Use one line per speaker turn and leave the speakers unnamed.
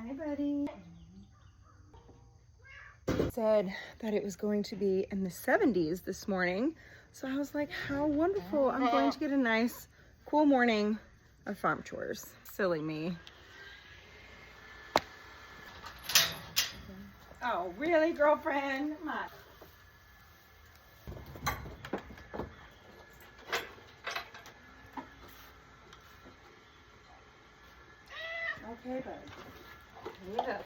Hi, buddy. Said that it was going to be in the 70s this morning. So I was like, how wonderful. I'm going to get a nice, cool morning of farm chores. Silly me. Oh, really, girlfriend? Come on. Okay, bud. Here you go.